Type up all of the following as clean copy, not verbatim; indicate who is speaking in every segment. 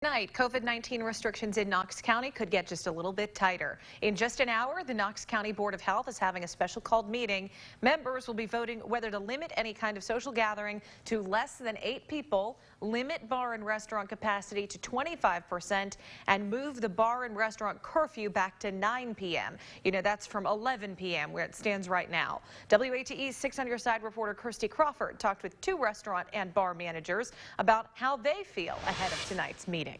Speaker 1: Tonight, COVID-19 restrictions in Knox County could get just a little bit tighter. In just an hour, the Knox County Board of Health is having a special called meeting. Members will be voting whether to limit any kind of social gathering to less than 8 people, limit bar and restaurant capacity to 25%, and move the bar and restaurant curfew back to 9 p.m. You know, that's from 11 p.m. where it stands right now. WATE's 6 on Your Side reporter Kirsty Crawford talked with 2 restaurant and bar managers about how they feel ahead of tonight's meeting.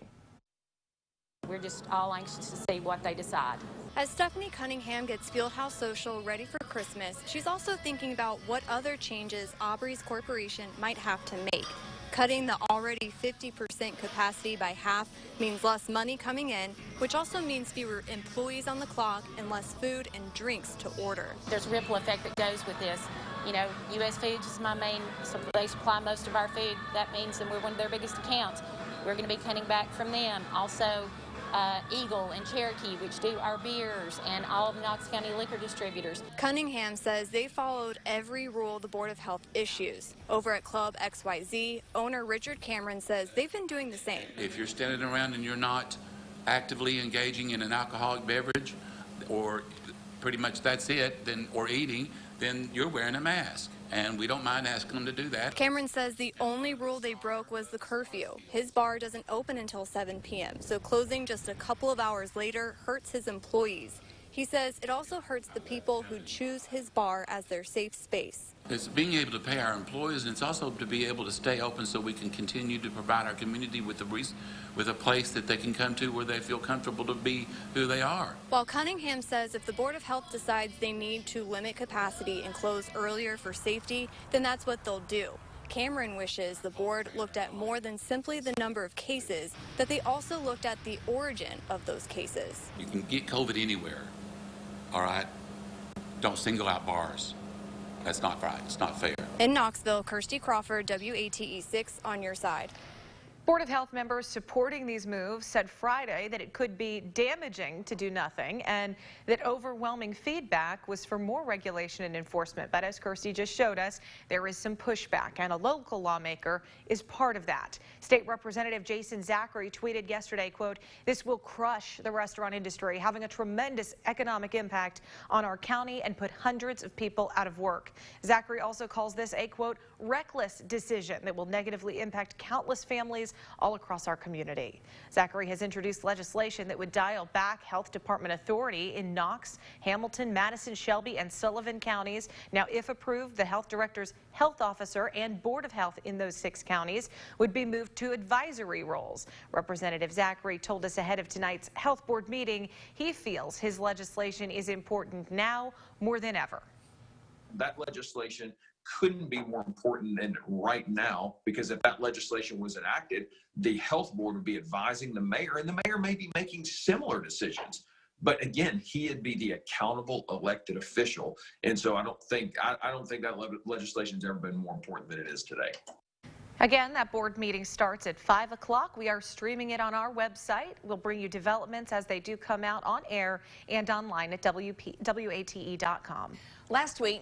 Speaker 2: We're just all anxious to see what they decide.
Speaker 3: As Stephanie Cunningham gets Fieldhouse Social ready for Christmas, she's also thinking about what other changes Aubrey's corporation might have to make. Cutting the already 50% capacity by half means less money coming in, which also means fewer employees on the clock and less food and drinks to order.
Speaker 2: There's a ripple effect that goes with this. You know, U.S. Foods is my main, so they supply most of our food. That means that we're one of their biggest accounts. We're going to be cutting back from them. Also, Eagle and Cherokee, which do our beers, and all of the Knox County liquor distributors.
Speaker 3: Cunningham says they followed every rule the Board of Health issues. Over at Club XYZ, owner Richard Cameron says they've been doing the same.
Speaker 4: If you're standing around and you're not actively engaging in an alcoholic beverage, or pretty much that's it, then or eating, then you're wearing a mask. And we don't mind asking them to do that.
Speaker 3: Cameron says the only rule they broke was the curfew. His bar doesn't open until 7 p.m., so closing just a couple of hours later hurts his employees. He says it also hurts the people who choose his bar as their safe space.
Speaker 4: It's being able to pay our employees, and it's also to be able to stay open so we can continue to provide our community with a place that they can come to where they feel comfortable to be who they are.
Speaker 3: While Cunningham says if the Board of Health decides they need to limit capacity and close earlier for safety, then that's what they'll do. Cameron wishes the board looked at more than simply the number of cases, that they also looked at the origin of those cases.
Speaker 4: You can get COVID anywhere, all right? Don't single out bars. That's not right. It's not fair.
Speaker 3: In Knoxville, Kirsty Crawford, WATE 6 on your side.
Speaker 1: Board of Health members supporting these moves said Friday that it could be damaging to do nothing and that overwhelming feedback was for more regulation and enforcement. But as Kirsty just showed us, there is some pushback, and a local lawmaker is part of that. State Representative Jason Zachary tweeted yesterday, quote, "This will crush the restaurant industry, having a tremendous economic impact on our county and put hundreds of people out of work." Zachary also calls this a, quote, "reckless decision that will negatively impact countless families all across our community." Zachary has introduced legislation that would dial back health department authority in Knox, Hamilton, Madison, Shelby, and Sullivan counties. Now, if approved, the health director's health officer and Board of Health in those 6 counties would be moved to advisory roles. Representative Zachary told us ahead of tonight's health board meeting he feels his legislation is important now more than ever.
Speaker 5: That legislation couldn't be more important than right now, because if that legislation was enacted, the health board would be advising the mayor, and the mayor may be making similar decisions. But again, he'd be the accountable elected official. And so I don't think that legislation's ever been more important than it is today.
Speaker 1: Again, that board meeting starts at 5 o'clock. We are streaming it on our website. We'll bring you developments as they do come out on air and online at WATE.com.
Speaker 6: Last week,